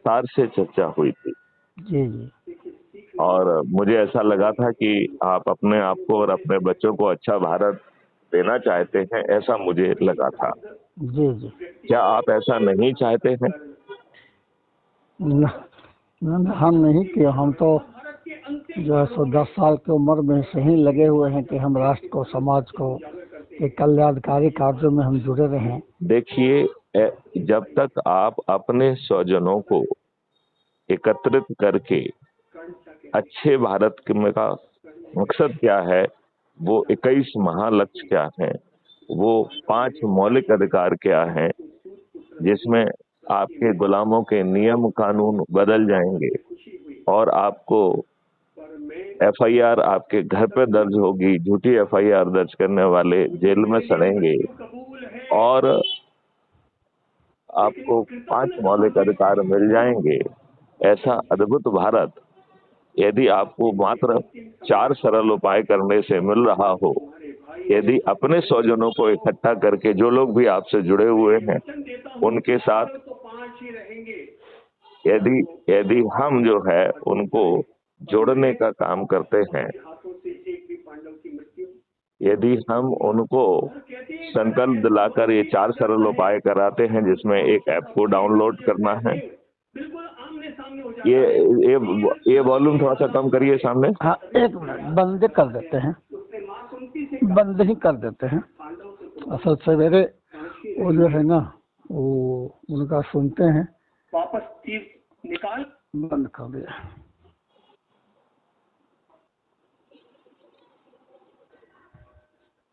विस्तार से चर्चा हुई थी। जी जी और मुझे ऐसा लगा था कि आप अपने आप को और अपने बच्चों को अच्छा भारत देना चाहते हैं, ऐसा मुझे लगा था। जी जी। क्या आप ऐसा नहीं चाहते हैं? हम नहीं किए, हम तो जो है 10 साल की उम्र में से ही लगे हुए हैं कि हम राष्ट्र को, समाज को के कल्याणकारी कार्यों में हम जुड़े रहें। देखिए, जब तक आप अपने स्वजनों को एकत्रित करके अच्छे भारत का मकसद क्या है, वो 21 महालक्ष्य क्या हैं, वो 5 मौलिक अधिकार क्या हैं, जिसमें आपके गुलामों के नियम कानून बदल जाएंगे और आपको एफआईआर आपके घर पे दर्ज होगी, झूठी एफआईआर दर्ज करने वाले जेल में सड़ेंगे और आपको 5 मौलिक अधिकार मिल जाएंगे। ऐसा अद्भुत भारत यदि आपको मात्र 4 सरल उपाय करने से मिल रहा हो, यदि अपने स्वजनों को इकट्ठा करके, जो लोग भी आपसे जुड़े हुए हैं उनके साथ यदि यदि हम जो है उनको जोड़ने का काम करते हैं, यदि हम उनको संकल्प दिलाकर ये 4 सरल उपाय कराते हैं, जिसमें एक ऐप को डाउनलोड करना है। ये वॉल्यूम थोड़ा सा कम करिए सामने। हाँ, एक मिनट, बंद कर देते हैं, बंद ही कर देते हैं। असल सवेरे वो जो है ना, वो उनका सुनते हैं, वापस चीज निकाल, बंद कर दिया।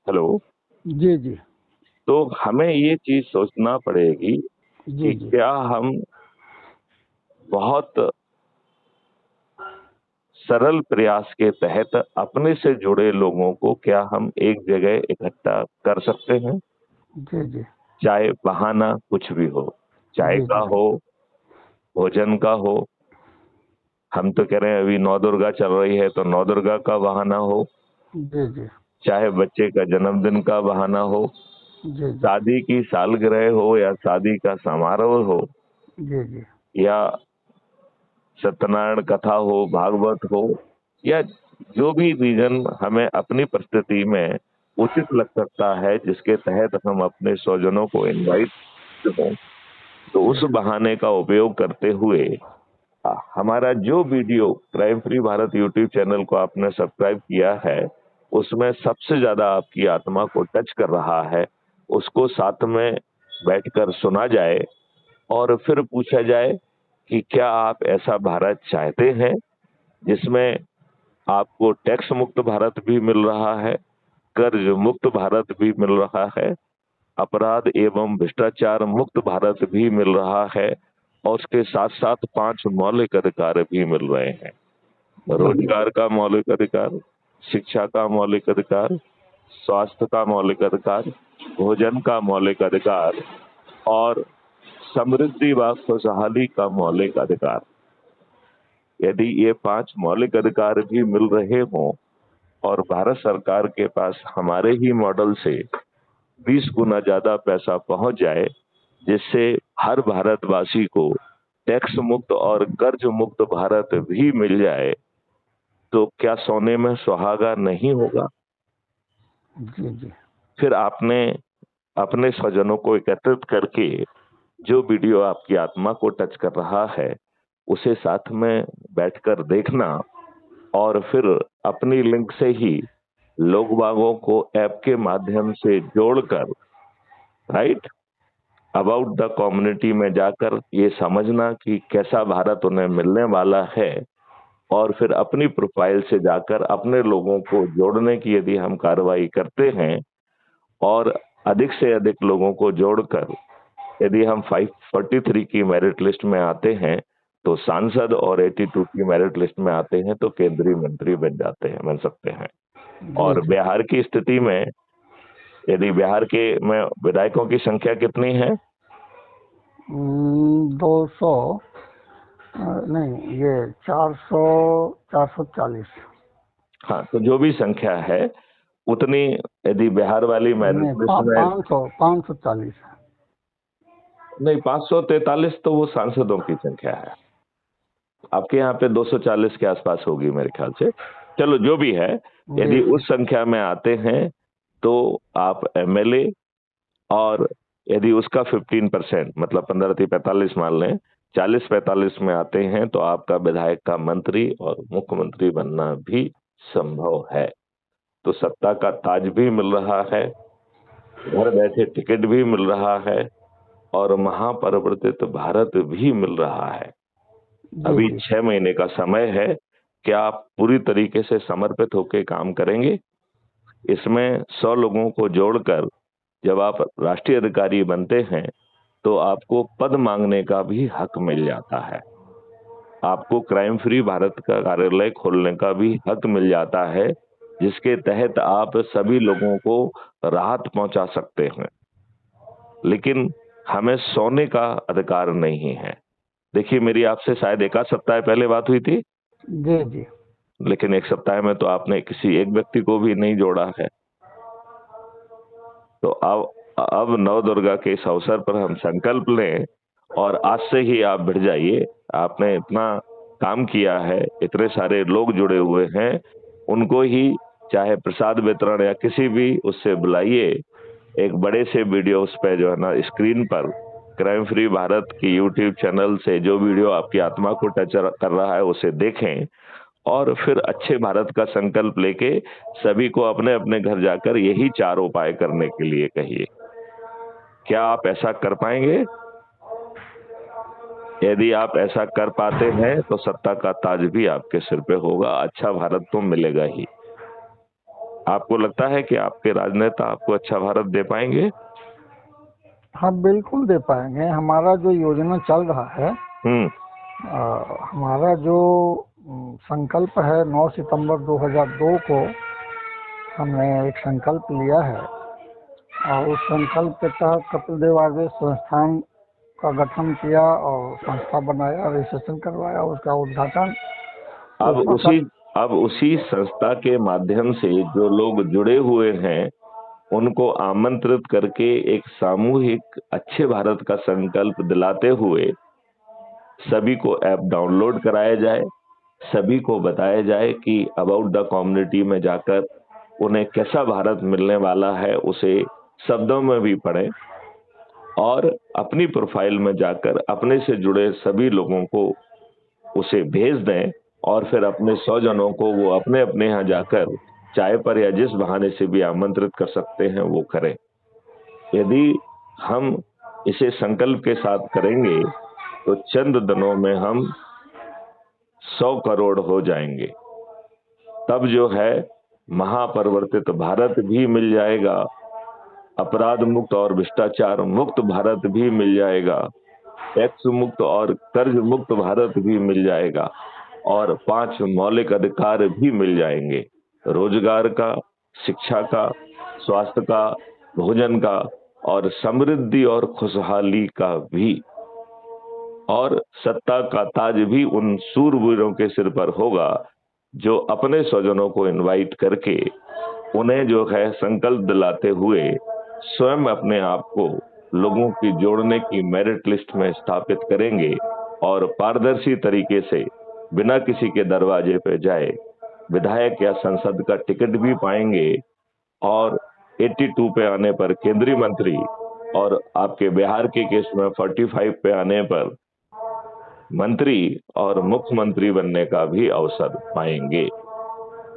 हेलो जी जी। तो हमें ये चीज सोचना पड़ेगी कि क्या हम बहुत सरल प्रयास के तहत अपने से जुड़े लोगों को क्या हम एक जगह इकट्ठा कर सकते हैं। जी जी। चाहे बहाना कुछ भी हो, चाय का हो, भोजन का हो। हम तो कह रहे हैं अभी नौ दुर्गा चल रही है तो नौ दुर्गा का बहाना हो। जी जी। चाहे बच्चे का जन्मदिन का बहाना हो, जी। शादी की सालगिरह हो या शादी का समारोह हो, जी जी, या सत्यनारायण कथा हो, भागवत हो, या जो भी रीजन हमें अपनी परिस्थिति में उचित लग सकता है, जिसके तहत हम अपने स्वजनों को इनवाइट करें, तो उस बहाने का उपयोग करते हुए हमारा जो video crime free Bharat YouTube channel को आपने सब्सक्राइब किया है, उसमें सबसे ज्यादा आपकी आत्मा को टच कर रहा है, उसको साथ में बैठकर सुना जाए और फिर पूछा जाए कि क्या आप ऐसा भारत चाहते हैं जिसमें आपको टैक्स मुक्त भारत भी मिल रहा है, कर्ज मुक्त भारत भी मिल रहा है, अपराध एवं भ्रष्टाचार मुक्त भारत भी मिल रहा है, और उसके साथ साथ 5 मौलिक अधिकार भी मिल रहे हैं। रोजगार का मौलिक अधिकार, शिक्षा का मौलिक अधिकार, स्वास्थ्य का मौलिक अधिकार, भोजन का मौलिक अधिकार और समृद्धि व खुशहाली का मौलिक अधिकार। यदि ये 5 मौलिक अधिकार भी मिल रहे हों और भारत सरकार के पास हमारे ही मॉडल से 20 गुना ज्यादा पैसा पहुंच जाए, जिससे हर भारतवासी को टैक्स मुक्त और कर्ज मुक्त भारत भी मिल जाए, तो क्या सोने में सुहागा नहीं होगा। जी जी। फिर आपने अपने स्वजनों को एकत्रित करके जो वीडियो आपकी आत्मा को टच कर रहा है, उसे साथ में बैठकर देखना और फिर अपनी लिंक से ही लोग बागों को ऐप के माध्यम से जोड़कर, राइट, अबाउट द कम्युनिटी में जाकर ये समझना कि कैसा भारत उन्हें मिलने वाला है, और फिर अपनी प्रोफाइल से जाकर अपने लोगों को जोड़ने की यदि हम कार्रवाई करते हैं और अधिक से अधिक लोगों को जोड़कर यदि हम 543 की मेरिट लिस्ट में आते हैं तो सांसद, और 82 की मेरिट लिस्ट में आते हैं तो केंद्रीय मंत्री बन सकते हैं। और बिहार की स्थिति में यदि बिहार के में विधायकों की संख्या कितनी है? 200 नहीं, ये 440। हाँ, तो जो भी संख्या है उतनी यदि बिहार वाली मेरिट लिस्ट में 540। नहीं, 543 तो वो सांसदों की संख्या है। आपके यहाँ पे 240 के आसपास होगी मेरे ख्याल से। चलो जो भी है, यदि जी उस संख्या में आते हैं तो आप एमएलए, और यदि उसका 15% मतलब 15-45 मान लें, 40-45 में आते हैं तो आपका विधायक का मंत्री और मुख्यमंत्री बनना भी संभव है। तो सत्ता का ताज भी मिल रहा है, घर बैठे टिकट भी मिल रहा है, और महापरिवर्तित भारत भी मिल रहा है। जी अभी जी 6 महीने का समय है। क्या आप पूरी तरीके से समर्पित होकर काम करेंगे? इसमें 100 लोगों को जोड़कर जब आप राष्ट्रीय अधिकारी बनते हैं तो आपको पद मांगने का भी हक मिल जाता है। आपको क्राइम फ्री भारत का कार्यालय खोलने का भी हक मिल जाता है, जिसके तहत आप सभी लोगों को राहत पहुंचा सकते हैं। लेकिन हमें सोने का अधिकार नहीं है। देखिए, मेरी आपसे शायद 1 आध सप्ताह पहले बात हुई थी, जी जी। लेकिन 1 सप्ताह में तो आपने किसी एक व्यक्ति को भी नहीं जोड़ा है। तो अब नवदुर्गा के इस अवसर पर हम संकल्प लें, और आज से ही आप भिड़ जाइए। आपने इतना काम किया है, इतने सारे लोग जुड़े हुए हैं, उनको ही चाहे प्रसाद वितरण या किसी भी उससे बुलाइए। एक बड़े से वीडियो उस पे जो है ना स्क्रीन पर क्राइम फ्री भारत की यूट्यूब चैनल से जो वीडियो आपकी आत्मा को टच कर रहा है उसे देखें, और फिर अच्छे भारत का संकल्प लेके सभी को अपने अपने घर जाकर यही 4 उपाय करने के लिए कहिए। क्या आप ऐसा कर पाएंगे? यदि आप ऐसा कर पाते हैं तो सत्ता का ताज भी आपके सिर पे होगा, अच्छा भारत तो मिलेगा ही। आपको लगता है कि आपके राजनेता आपको अच्छा भारत दे पाएंगे? हाँ बिल्कुल दे पाएंगे। हमारा जो योजना चल रहा है, हम्म। हमारा जो संकल्प है, 9 सितंबर 2002 को हमने एक संकल्प लिया है, और उस संकल्प के तहत कपिल देव आयुर्वेद संस्थान का गठन किया और संस्था बनाया, रजिस्ट्रेशन करवाया, उसका उद्घाटन। तो अब उसी अब उसी संस्था के माध्यम से जो लोग जुड़े हुए हैं उनको आमंत्रित करके एक सामूहिक अच्छे भारत का संकल्प दिलाते हुए सभी को ऐप डाउनलोड कराया जाए, सभी को बताया जाए कि अबाउट द कम्युनिटी में जाकर उन्हें कैसा भारत मिलने वाला है उसे शब्दों में भी पढ़ें, और अपनी प्रोफाइल में जाकर अपने से जुड़े सभी लोगों को उसे भेज दें, और फिर अपने 100 जनों को वो अपने अपने यहाँ जाकर चाय पर या जिस बहाने से भी आमंत्रित कर सकते हैं वो करें। यदि हम इसे संकल्प के साथ करेंगे तो चंद दिनों में हम 100 करोड़ हो जाएंगे। तब जो है महापरिवर्तित भारत भी मिल जाएगा, अपराध मुक्त और भ्रष्टाचार मुक्त भारत भी मिल जाएगा, टैक्स मुक्त और कर्ज मुक्त भारत भी मिल जाएगा, और 5 मौलिक अधिकार भी मिल जाएंगे, रोजगार का, शिक्षा का, स्वास्थ्य का, भोजन का, और समृद्धि और खुशहाली का भी। और सत्ता का ताज भी उन सूरवीरों के सिर पर होगा जो अपने स्वजनों को इनवाइट करके उन्हें जो है संकल्प दिलाते हुए स्वयं अपने आप को लोगों की जोड़ने की मेरिट लिस्ट में स्थापित करेंगे, और पारदर्शी तरीके से बिना किसी के दरवाजे पे जाए विधायक या संसद का टिकट भी पाएंगे, और 82 पे आने पर केंद्रीय मंत्री, और आपके बिहार के केस में 45 पे आने पर मंत्री और मुख्यमंत्री बनने का भी अवसर पाएंगे।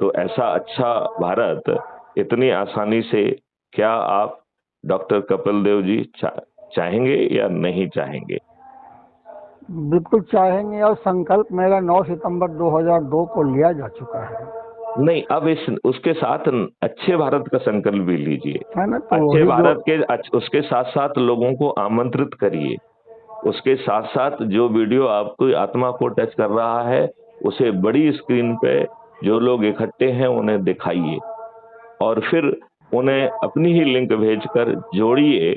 तो ऐसा अच्छा भारत इतनी आसानी से क्या आप डॉक्टर कपिल देव जी चाहेंगे या नहीं चाहेंगे? बिल्कुल चाहेंगे, और संकल्प मेरा 9 सितंबर 2002 को लिया जा चुका है। नहीं, अब इस उसके साथ अच्छे भारत का संकल्प भी लीजिए। है ना, तो अच्छे वही जो भारत के उसके साथ साथ लोगों को आमंत्रित करिए। उसके साथ साथ जो वीडियो आपकी आत्मा को टच कर रहा है उसे बड़ी स्क्रीन पे जो लोग इकट्ठे हैं उन्हें दिखाइए, और फिर उन्हें अपनी ही लिंक भेजकर जोड़िए,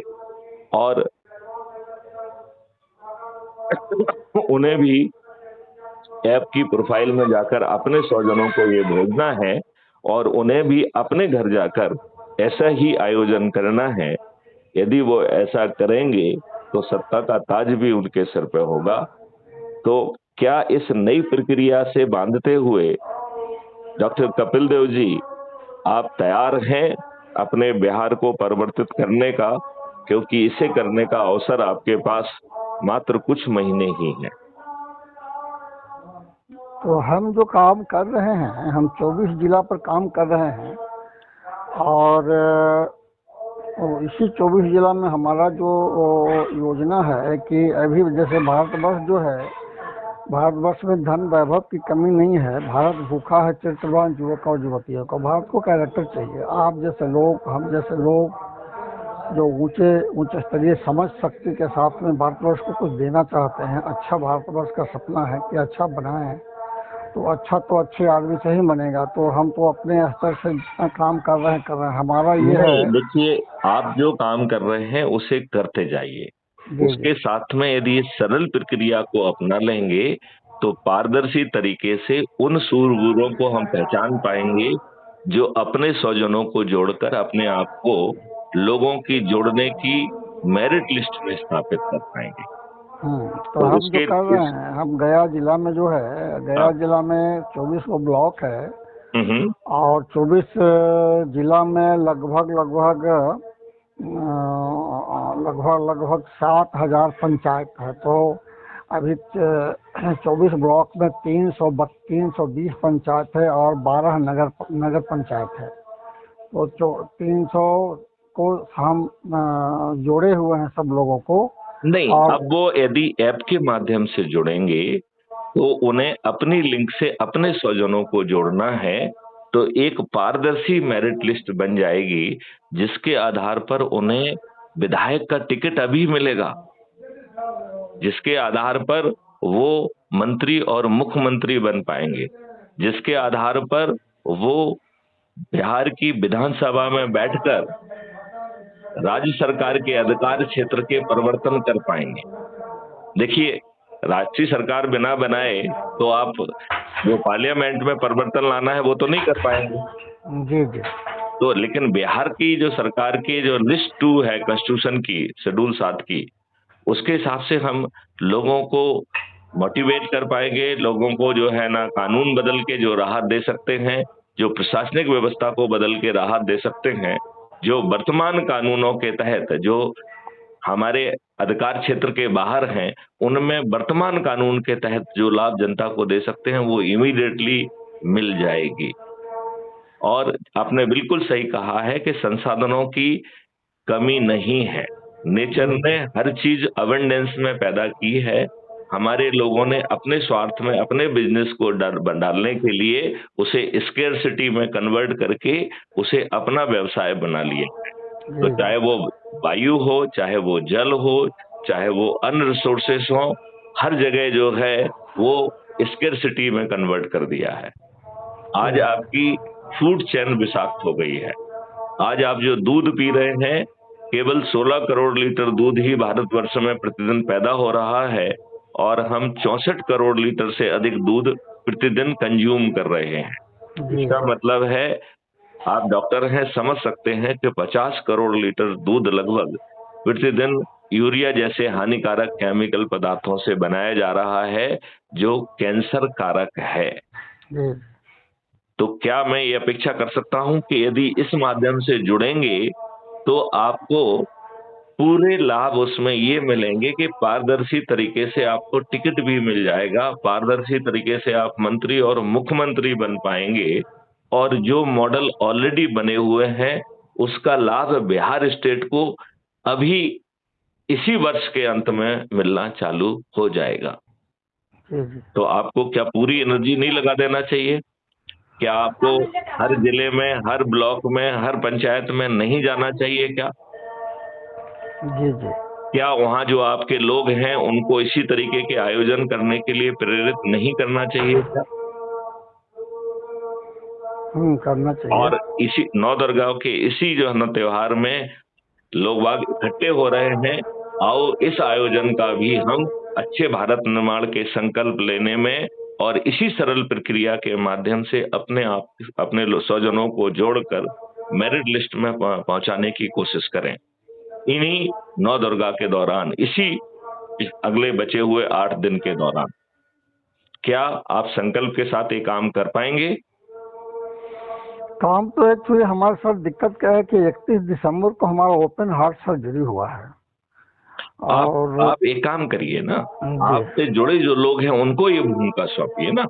और उन्हें भी ऐप की प्रोफाइल में जाकर अपने स्वजनों को ये भेजना है, और उन्हें भी अपने घर जाकर ऐसा ही आयोजन करना है। यदि वो ऐसा करेंगे तो सत्ता का ताज भी उनके सिर पे होगा। तो क्या इस नई प्रक्रिया से बांधते हुए डॉक्टर कपिल देव जी, आप तैयार हैं अपने बिहार को परिवर्तित करने का? क्योंकि इसे करने का अवसर आपके पास मात्र कुछ महीने ही हैं। तो हम जो काम कर रहे हैं, हम 24 जिला पर काम कर रहे हैं, और इसी 24 जिला में हमारा जो योजना है कि अभी जैसे भारतवर्ष जो है, भारतवर्ष में धन वैभव की कमी नहीं है। भारत भूखा है चरित्रवान युवक और युवतियों का। भारत को कैरेक्टर चाहिए। आप जैसे लोग, हम जैसे लोग जो ऊंचे स्तरीय समझ शक्ति के साथ में भारतवर्ष को कुछ देना चाहते हैं, अच्छा भारतवर्ष का सपना है कि अच्छा बनाएं, तो अच्छा तो अच्छे आदमी से ही बनेगा। तो हम तो अपने स्तर से जितना काम कर रहे हैं हमारा ये है। देखिए, आप जो काम कर रहे हैं उसे करते जाइए। उसके साथ में यदि इस सरल प्रक्रिया को अपना लेंगे तो पारदर्शी तरीके से उन सूरवीरों को हम पहचान पाएंगे जो अपने स्वजनों को जोड़कर अपने आप को लोगों की जोड़ने की मेरिट लिस्ट में स्थापित कर पाएंगे। तो हम जो कर रहे हैं, हम गया जिला में जो है, गया जिला में 24 को ब्लॉक है, और 24 जिला में लगभग 7,000 पंचायत है। तो अभी 24 ब्लॉक में 320 पंचायत है और 12 नगर पंचायत है। तो 300 को हम जोड़े हुए हैं सब लोगों को। नहीं, अब वो यदि ऐप के माध्यम से जुड़ेंगे तो उन्हें अपनी लिंक से अपने स्वजनों को जोड़ना है, तो एक पारदर्शी मेरिट लिस्ट बन जाएगी जिसके आधार पर उन्हें विधायक का टिकट अभी मिलेगा, जिसके आधार पर वो मंत्री और मुख्यमंत्री बन पाएंगे, जिसके आधार पर वो बिहार की विधानसभा में बैठकर राज्य सरकार के अधिकार क्षेत्र के परिवर्तन कर पाएंगे। देखिए, राष्ट्रीय सरकार बिना बनाए तो आप जो पार्लियामेंट में परिवर्तन लाना है वो तो नहीं कर पाएंगे। जी। तो लेकिन बिहार की जो सरकार की जो लिस्ट 2 है कॉन्स्टिट्यूशन की, शेड्यूल 7 की, उसके हिसाब से हम लोगों को मोटिवेट कर पाएंगे, लोगों को जो है ना कानून बदल के जो राहत दे सकते हैं, जो प्रशासनिक व्यवस्था को बदल के राहत दे सकते हैं, जो वर्तमान कानूनों के तहत जो हमारे अधिकार क्षेत्र के बाहर हैं, उनमें वर्तमान कानून के तहत जो लाभ जनता को दे सकते हैं वो इमीडिएटली मिल जाएगी। और आपने बिल्कुल सही कहा है कि संसाधनों की कमी नहीं है। नेचर ने हर चीज अबंडेंस में पैदा की है। हमारे लोगों ने अपने स्वार्थ में अपने बिजनेस को डालने के लिए उसे स्केर्सिटी में कन्वर्ट करके उसे अपना व्यवसाय बना लिया है। तो चाहे वो वायु हो, चाहे वो जल हो, चाहे वो अन्य रिसोर्सेस हो, हर जगह जो है वो स्केर्सिटी में कन्वर्ट कर दिया है। आज आपकी फूड चेन विषाक्त हो गई है। आज आप जो दूध पी रहे हैं, केवल 16 करोड़ लीटर दूध ही भारतवर्ष में प्रतिदिन पैदा हो रहा है और हम 64 करोड़ लीटर से अधिक दूध प्रतिदिन कंज्यूम कर रहे हैं। इसका मतलब है, आप डॉक्टर हैं, समझ सकते हैं कि 50 करोड़ लीटर दूध लगभग प्रतिदिन यूरिया जैसे हानिकारक केमिकल पदार्थों से बनाया जा रहा है जो कैंसर कारक है। तो क्या मैं ये अपेक्षा कर सकता हूं कि यदि इस माध्यम से जुड़ेंगे तो आपको पूरे लाभ उसमें ये मिलेंगे कि पारदर्शी तरीके से आपको टिकट भी मिल जाएगा, पारदर्शी तरीके से आप मंत्री और मुख्यमंत्री बन पाएंगे, और जो मॉडल ऑलरेडी बने हुए हैं उसका लाभ बिहार स्टेट को अभी इसी वर्ष के अंत में मिलना चालू हो जाएगा। तो आपको क्या पूरी एनर्जी नहीं लगा देना चाहिए? क्या आपको हर जिले में, हर ब्लॉक में, हर पंचायत में नहीं जाना चाहिए क्या? जी। क्या वहाँ जो आपके लोग हैं उनको इसी तरीके के आयोजन करने के लिए प्रेरित नहीं करना चाहिए क्या? करना चाहिए। और इसी नवदुर्गा के इसी जो है ना त्योहार में लोग बाग इकट्ठे हो रहे हैं। आओ इस आयोजन का भी हम अच्छे भारत निर्माण के संकल्प लेने में और इसी सरल प्रक्रिया के माध्यम से अपने स्वजनों को जोड़कर मेरिट लिस्ट में पहुंचाने की कोशिश करें। इन्हीं नौ दुर्गा के दौरान, इस अगले बचे हुए 8 दिन के दौरान। क्या आप संकल्प के साथ ये काम कर पाएंगे? काम तो एक्चुअली हमारे साथ दिक्कत क्या है कि 31 दिसंबर को हमारा ओपन हार्ट सर्जरी हुआ है। और आप एक काम करिए ना, जी आपसे जुड़े जो लोग हैं उनको ये भूमिका सौंपिए ना।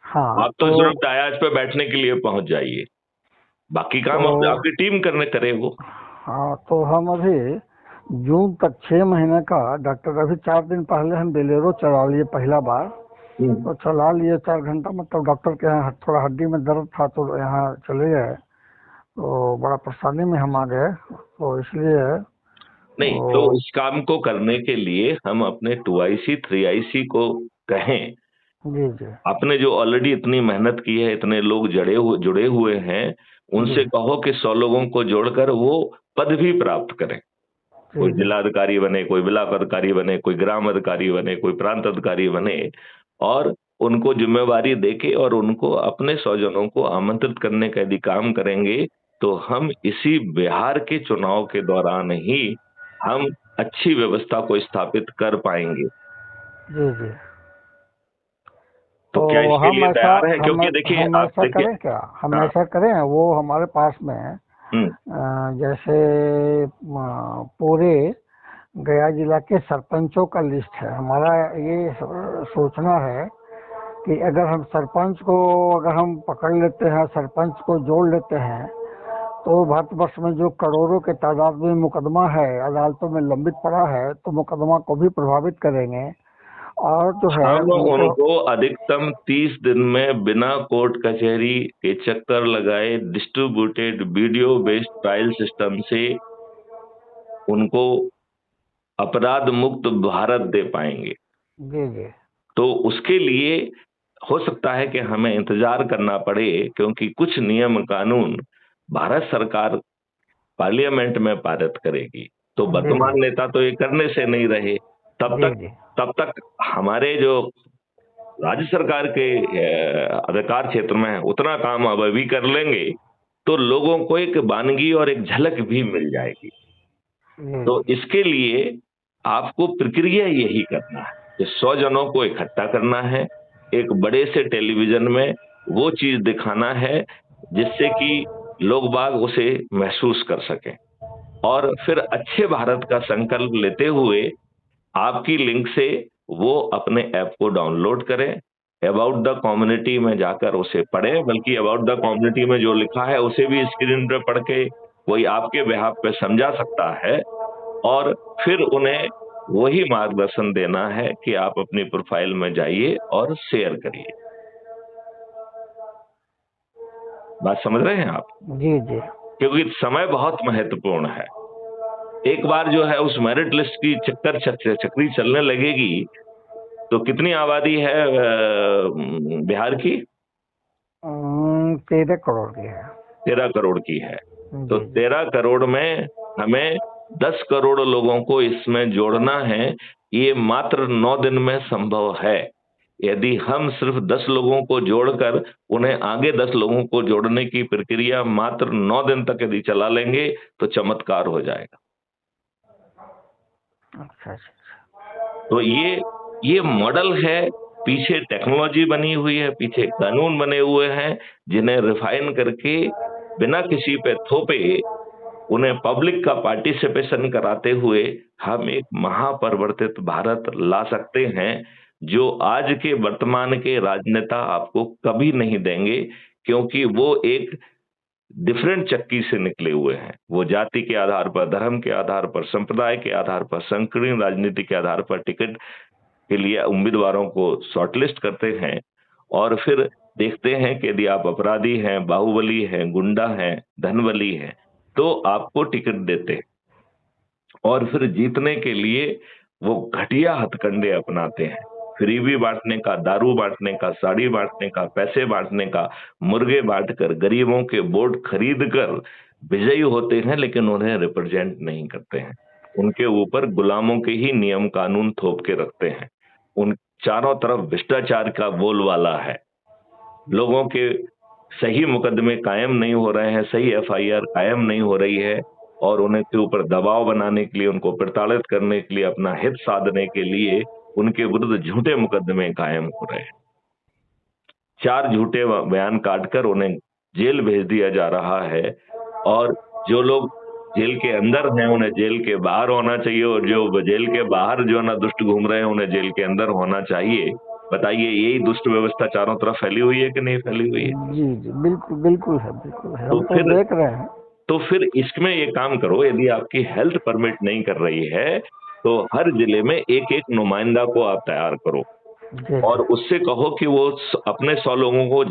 हाँ, आप तो सिर्फ डायाज पे बैठने के लिए पहुंच जाइए, बाकी काम आपकी टीम करे वो। हाँ, तो हम अभी जून तक 6 महीने का डॉक्टर, अभी 4 दिन पहले हम बेलेरो चला लिए पहला बार। तो चला लिए 4 घंटा, मतलब डॉक्टर के यहाँ थोड़ा हड्डी में दर्द था तो यहाँ चले गए, तो बड़ा परेशानी में हम आ गए, तो इसलिए नहीं तो इस काम को करने के लिए हम अपने 2IC 3IC को कहें, जी जी आपने जो ऑलरेडी इतनी मेहनत की है, इतने लोग जुड़े हुए हैं, उनसे कहो कि 100 लोगों को जोड़कर वो पद भी प्राप्त करें। कोई जिलाधिकारी बने, कोई ब्लॉक अधिकारी बने, कोई ग्राम अधिकारी बने, कोई प्रांत अधिकारी बने, और उनको जिम्मेवारी देके और उनको अपने स्वजनों को आमंत्रित करने का यदि काम करेंगे तो हम इसी बिहार के चुनाव के दौरान ही हम अच्छी व्यवस्था को स्थापित कर पाएंगे। जी जी। तो क्या इसके लिए तैयार है? हम क्योंकि देखिए, हम आप ऐसा देखिए। करें क्या, हम हाँ। ऐसा करें, वो हमारे पास में है। हम्म। जैसे पूरे गया जिला के सरपंचों का लिस्ट है हमारा। ये सोचना है कि अगर हम सरपंच को, अगर हम पकड़ लेते हैं, सरपंच को जोड़ लेते हैं, तो भारतवर्ष में जो करोड़ों के तादाद में मुकदमा है, अदालतों में लंबित पड़ा है, तो मुकदमा को भी प्रभावित करेंगे। और जो है हम उनको अधिकतम 30 दिन में बिना कोर्ट कचहरी के चक्कर लगाए distributed video based trial system से उनको अपराध मुक्त भारत दे पाएंगे। जी जी तो उसके लिए हो सकता है कि हमें इंतजार करना पड़े, क्योंकि कुछ नियम कानून भारत सरकार पार्लियामेंट में पारित करेगी, तो वर्तमान नेता तो ये करने से नहीं रहे। तब तक हमारे जो राज्य सरकार के अधिकार क्षेत्र में है उतना काम अब अभी कर लेंगे तो लोगों को एक वानगी और एक झलक भी मिल जाएगी। तो इसके लिए आपको प्रक्रिया यही करना है कि 100 जनों को इकट्ठा करना है, एक बड़े से टेलीविजन में वो चीज दिखाना है जिससे कि लोग बाग उसे महसूस कर सकें, और फिर अच्छे भारत का संकल्प लेते हुए आपकी लिंक से वो अपने ऐप को डाउनलोड करें, अबाउट द कम्युनिटी में जाकर उसे पढ़ें, बल्कि अबाउट द कम्युनिटी में जो लिखा है उसे भी स्क्रीन पे पढ़ के कोई आपके बेहाफ पे समझा सकता है, और फिर उन्हें वही मार्गदर्शन देना है कि आप अपनी प्रोफाइल में जाइए और शेयर करिए। बात समझ रहे हैं आप? जी जी। क्योंकि समय बहुत महत्वपूर्ण है। एक बार जो है उस मेरिट लिस्ट की चक्री चलने लगेगी तो कितनी आबादी है बिहार की? 13 करोड़ की है। 13 करोड़ की है। तो 13 करोड़ में हमें 10 करोड़ लोगों को इसमें जोड़ना है। ये मात्र 9 दिन में संभव है। यदि हम सिर्फ 10 लोगों को जोड़कर उन्हें आगे 10 लोगों को जोड़ने की प्रक्रिया मात्र 9 दिन तक यदि चला लेंगे तो चमत्कार हो जाएगा। अच्छा। तो ये मॉडल है, पीछे टेक्नोलॉजी बनी हुई है, पीछे कानून बने हुए हैं जिन्हें रिफाइन करके बिना किसी पे थोपे उन्हें पब्लिक का पार्टिसिपेशन कराते हुए हम एक महापरिवर्तित भारत ला सकते हैं, जो आज के वर्तमान के राजनेता आपको कभी नहीं देंगे, क्योंकि वो एक डिफरेंट चक्की से निकले हुए हैं। वो जाति के आधार पर, धर्म के आधार पर, संप्रदाय के आधार पर, संकीर्ण राजनीति के आधार पर टिकट के लिए उम्मीदवारों को शॉर्टलिस्ट करते हैं, और फिर देखते हैं कि यदि आप अपराधी हैं, बाहुबली हैं, गुंडा हैं, धनबली हैं, तो आपको टिकट देते हैं, और फिर जीतने के लिए वो घटिया हथकंडे अपनाते हैं। फ्रीबी बांटने का, दारू बांटने का, साड़ी बांटने का, पैसे बांटने का, मुर्गे बांटकर, गरीबों के वोट खरीद कर विजयी होते हैं, लेकिन उन्हें रिप्रेजेंट नहीं करते हैं। उनके ऊपर गुलामों के ही नियम कानून थोप के रखते हैं। उन चारों तरफ भ्रष्टाचार का बोलबाला है। लोगों के सही मुकदमे कायम नहीं हो रहे हैं, सही FIR कायम नहीं हो रही है, और उन्हें के ऊपर दबाव बनाने के लिए, उनको प्रताड़ित करने के लिए, अपना हित साधने के लिए उनके विरुद्ध झूठे मुकदमे कायम हो रहे हैं। 4 झूठे बयान काटकर उन्हें जेल भेज दिया जा रहा है, और जो लोग जेल के अंदर हैं उन्हें जेल के बाहर होना चाहिए, और जो जेल के बाहर जो ना दुष्ट घूम रहे हैं उन्हें जेल के अंदर होना चाहिए। बताइए, यही दुष्ट व्यवस्था चारों तरफ फैली हुई है कि नहीं फैली हुई है? जी जी, बिल्कुल बिल्कुल है, बिल्कुल है, तो हम तो फिर देख रहे हैं। तो फिर इसमें ये काम करो, यदि आपकी हेल्थ परमिट नहीं कर रही है तो हर जिले में एक एक नुमाइंदा को आप तैयार करो, जी और जी उससे कहो कि वो अपने 100 लोगों को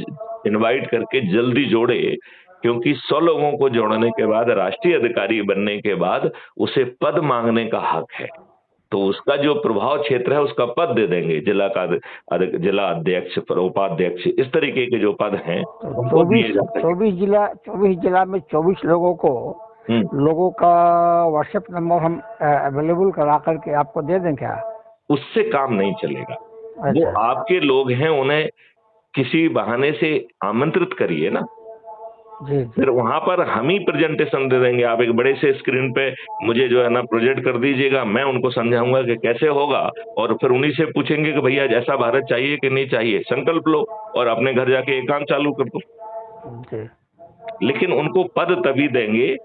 इनवाइट करके जल्दी जोड़े, क्योंकि 100 लोगों को जोड़ने के बाद, राष्ट्रीय अधिकारी बनने के बाद उसे पद मांगने का हक है। तो उसका जो प्रभाव क्षेत्र है उसका पद दे देंगे, जिला का जिला अध्यक्ष, उपाध्यक्ष, इस तरीके के जो पद हैं तो उनको दिए जा सके। 24 जिला में 24 लोगों को, हम्म। लोगों का व्हाट्सएप नंबर हम अवेलेबल करा करके आपको दे दें क्या? उससे काम नहीं चलेगा। वो अच्छा। आपके लोग हैं, उन्हें किसी बहाने से आमंत्रित करिए ना। जी जी फिर वहां पर हम ही प्रेजेंटेशन दे देंगे, आप एक बड़े से स्क्रीन पे मुझे जो है ना प्रोजेक्ट कर दीजिएगा, मैं उनको समझाऊंगा कि कैसे होगा, और फिर उन्हीं से पूछेंगे कि भैया ऐसा भारत चाहिए कि नहीं चाहिए, संकल्प लो और अपने घर जाके एक काम चालू कर दो। जी। लेकिन उनको पद तभी देंगे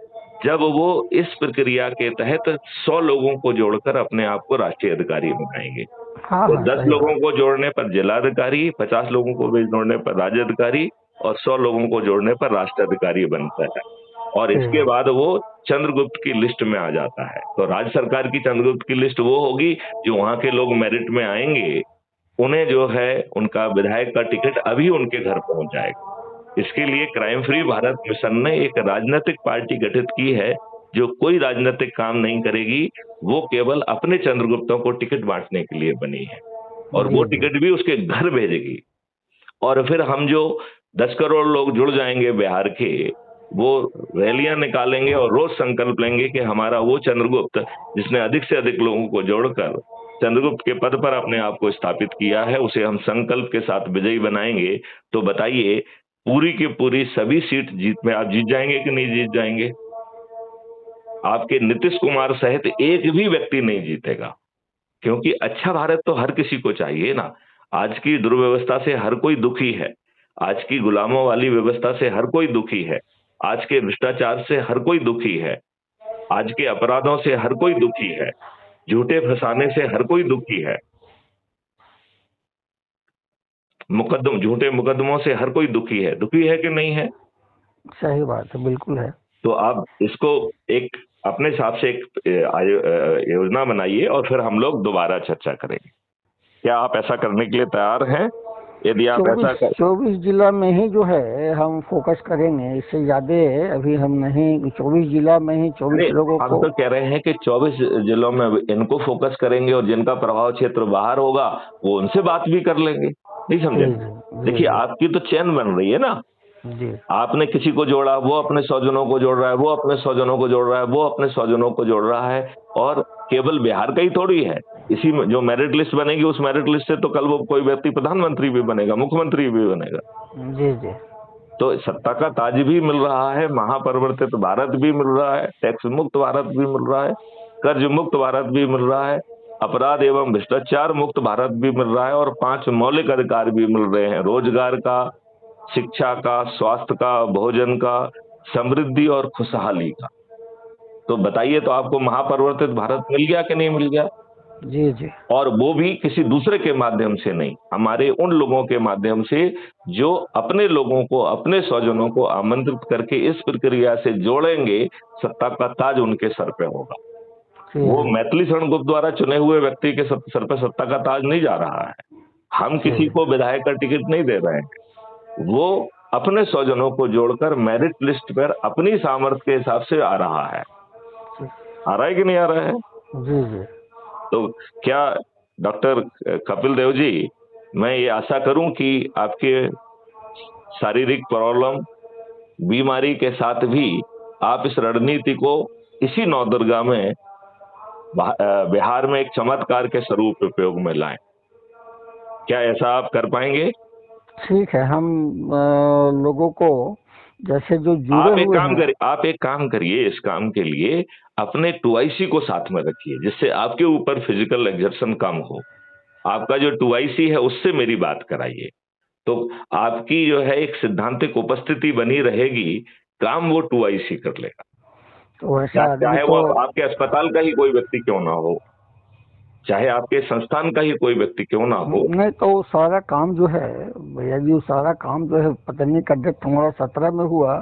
जब वो इस प्रक्रिया के तहत 100 लोगों को जोड़कर अपने आप को राष्ट्रीय अधिकारी बनाएंगे। हाँ तो हाँ, 10 सही लोगों बात। को जोड़ने पर जिलाधिकारी, 50 लोगों को भी जोड़ने पर राज्य अधिकारी, और 100 लोगों को जोड़ने पर राष्ट्र अधिकारी बनता है। और ठीक इसके है। बाद वो चंद्रगुप्त की लिस्ट में आ जाता है। तो राज्य सरकार की चंद्रगुप्त की लिस्ट वो होगी जो वहां के लोग मेरिट में आएंगे, उन्हें जो है उनका विधायक का टिकट अभी उनके घर पहुंच जाएगा। इसके लिए क्राइम फ्री भारत मिशन ने एक राजनीतिक पार्टी गठित की है, जो कोई राजनीतिक काम नहीं करेगी, वो केवल अपने चंद्रगुप्तों को टिकट बांटने के लिए बनी है, और वो जी जी टिकट भी उसके घर भेजेगी। और फिर हम जो 10 करोड़ लोग जुड़ जाएंगे बिहार के, वो रैलियां निकालेंगे और रोज संकल्प लेंगे कि हमारा वो चंद्रगुप्त जिसने अधिक से अधिक लोगों को जोड़कर चंद्रगुप्त के पद पर अपने आप को स्थापित किया है, उसे हम संकल्प के साथ विजयी बनाएंगे। तो बताइए, पूरी की पूरी सभी सीट जीत में आप जीत जाएंगे कि नहीं जीत जाएंगे? आपके नीतीश कुमार सहित एक भी व्यक्ति नहीं जीतेगा, क्योंकि अच्छा भारत तो हर किसी को चाहिए ना। आज की दुर्व्यवस्था से हर कोई दुखी है, आज की गुलामों वाली व्यवस्था से हर कोई दुखी है, आज के भ्रष्टाचार से हर कोई दुखी है, आज के अपराधों से हर कोई दुखी है, झूठे फंसाने से हर कोई दुखी है, झूठे मुकदमों से हर कोई दुखी है कि नहीं है? सही बात है, बिल्कुल है। तो आप इसको एक अपने हिसाब से एक योजना बनाइए, और फिर हम लोग दोबारा चर्चा करेंगे। क्या आप ऐसा करने के लिए तैयार हैं? यदि आप ऐसा 24 जिला में ही जो है हम फोकस करेंगे, इससे ज्यादा अभी हम नहीं। 24 जिला में ही 24 लोगों हम को। तो कह रहे हैं कि 24 जिलों में इनको फोकस करेंगे, और जिनका प्रभाव क्षेत्र बाहर होगा वो उनसे बात भी कर लेंगे। नहीं समझे? जी जी जी देखिए, आपकी तो चेन बन रही है ना। जी आपने किसी को जोड़ा, वो अपने स्वजनों को जोड़ रहा है, वो अपने स्वजनों को जोड़ रहा है, वो अपने स्वजनों को जोड़ रहा है। और केवल बिहार का ही थोड़ी है, इसी में जो मेरिट लिस्ट बनेगी, उस मेरिट लिस्ट से तो कल वो कोई व्यक्ति प्रधानमंत्री भी बनेगा, मुख्यमंत्री भी बनेगा। जी जी तो सत्ता का ताज भी मिल रहा है, महापरिवर्तित भारत भी मिल रहा है, टैक्स मुक्त भारत भी मिल रहा है, कर्ज मुक्त भारत भी मिल रहा है, अपराध एवं भ्रष्टाचार मुक्त भारत भी मिल रहा है, और 5 मौलिक अधिकार भी मिल रहे हैं, रोजगार का, शिक्षा का, स्वास्थ्य का, भोजन का, समृद्धि और खुशहाली का। तो बताइए, तो आपको महापरिवर्तित भारत मिल गया कि नहीं मिल गया? जी जी और वो भी किसी दूसरे के माध्यम से नहीं, हमारे उन लोगों के माध्यम से जो अपने लोगों को, अपने स्वजनों को आमंत्रित करके इस प्रक्रिया से जोड़ेंगे। सत्ता का ताज उनके सर पे होगा। जी वो जी मैथिली शरण गुप्त द्वारा चुने हुए व्यक्ति के सर पे सत्ता का ताज नहीं जा रहा है। हम जी किसी को विधायक का टिकट नहीं दे रहे हैं, वो अपने स्वजनों को जोड़कर मेरिट लिस्ट पर अपनी सामर्थ्य के हिसाब से आ रहा है। आ रहा है कि नहीं आ रहा है? जी जी तो क्या डॉक्टर कपिल देव जी, मैं ये आशा करूं कि आपके शारीरिक प्रॉब्लम, बीमारी के साथ भी आप इस रणनीति को इसी नवदुर्गा में बिहार में एक चमत्कार के स्वरूप उपयोग में लाएं। क्या ऐसा आप कर पाएंगे? ठीक है। हम लोगों को जैसे जो जुड़े हुए हैं। आप एक काम करिए, इस काम के लिए अपने 2IC को साथ में रखिए, जिससे आपके ऊपर फिजिकल एक्सर्शन कम हो। आपका जो 2IC है उससे मेरी बात कराइए, तो आपकी जो है एक सिद्धांतिक उपस्थिति बनी रहेगी, काम वो 2IC कर लेगा। तो ऐसा आदमी चाहे तो वो आपके अस्पताल का ही कोई व्यक्ति क्यों ना हो, चाहे आपके संस्थान का ही कोई व्यक्ति क्यों ना हो। नहीं, तो वो सारा काम जो है भैया जी, वो सारा काम जो है पत्नी का डेथ हमारा 17 में हुआ,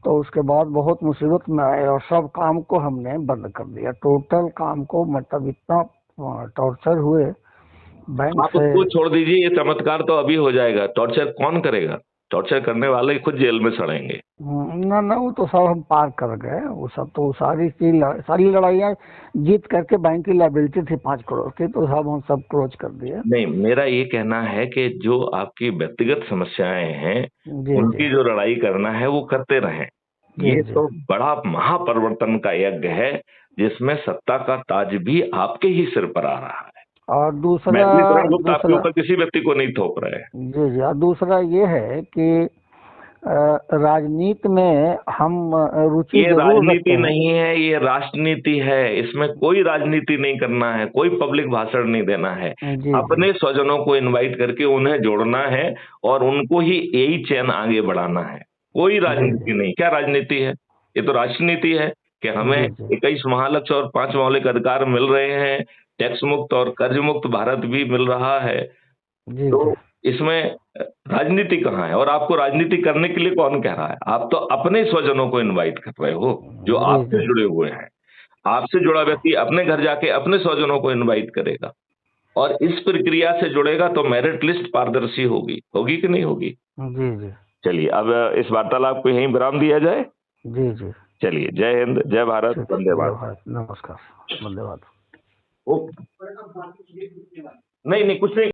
तो उसके बाद बहुत मुसीबत में आए और सब काम को हमने बंद कर दिया, टोटल काम को, मतलब इतना टॉर्चर हुए बैंक आप से। उसको छोड़ दीजिए, ये चमत्कार तो अभी हो जाएगा, टॉर्चर कौन करेगा? टॉर्चर करने वाले खुद जेल में सड़ेंगे। ना ना, वो तो सब हम पार कर गए, वो सब तो सारी लड़ाइयाँ जीत करके बैंक की लायबिलिटी थी 5 करोड़ की, तो सब हम सब क्लोज कर दिए। नहीं, मेरा ये कहना है कि जो आपकी व्यक्तिगत समस्याएं हैं, जी उनकी जी जो लड़ाई करना है वो करते रहें। जी ये जी। तो बड़ा महापरिवर्तन का यज्ञ है, जिसमें सत्ता का ताज भी आपके ही सिर पर आ रहा है। और मैथिलीकरण गुप्त आपके दूसरा ऊपर किसी व्यक्ति को नहीं थोप रहे हैं। जी जी, और दूसरा ये है कि राजनीति में हम रुचि ये जरूर रखते राजनीति हैं। नहीं है, ये राष्ट्रनीति है। इसमें कोई राजनीति नहीं करना है, कोई पब्लिक भाषण नहीं देना है। जी जी अपने स्वजनों को इनवाइट करके उन्हें जोड़ना है और उनको ही यही चैन आगे बढ़ाना है। कोई जी राजनीति नहीं। क्या राजनीति है? ये तो राष्ट्रनीति है कि हमें जी जी 21 महालक्ष्य और 5 मौलिक अधिकार मिल रहे हैं, टैक्स मुक्त और कर्ज मुक्त भारत भी मिल रहा है। जी तो जी इसमें राजनीति कहाँ है? और आपको राजनीति करने के लिए कौन कह रहा है? आप तो अपने स्वजनों को इनवाइट कर रहे हो, जो जी आपसे जी जुड़े हुए हैं। आपसे जुड़ा व्यक्ति अपने घर जाके अपने स्वजनों को इनवाइट करेगा और इस प्रक्रिया से जुड़ेगा, तो मेरिट लिस्ट पारदर्शी होगी। होगी कि नहीं होगी? जी जी चलिए, अब इस वार्तालाप को यहीं विराम दिया जाए। जी जी। चलिए, जय हिंद, जय भारत, ठीक, वंदे जय भारत। भारत, नमस्कार, धन्यवाद। नहीं नहीं, कुछ नहीं।